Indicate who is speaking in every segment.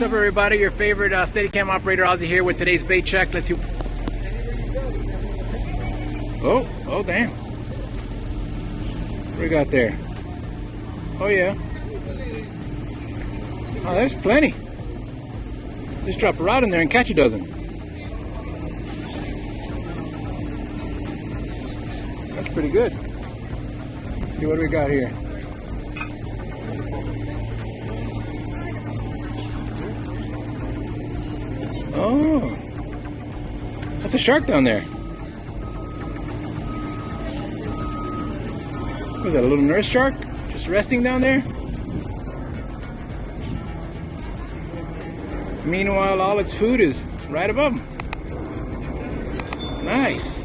Speaker 1: What's up, everybody? Your favorite Steadicam operator, Ozzy here with today's bait check. Let's see. Oh, damn. What do we got there? Oh, yeah. Oh, there's plenty. Just drop a rod in there and catch a dozen. That's pretty good. Let's see what we got here. Oh, that's a shark down there. Was that a little nurse shark? Just resting down there? Meanwhile, all its food is right above them. Nice.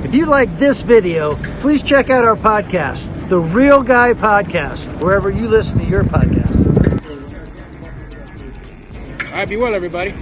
Speaker 2: If you like this video, please check out our podcast, The Real Guy Podcast, wherever you listen to your podcasts.
Speaker 1: All right, be well, everybody.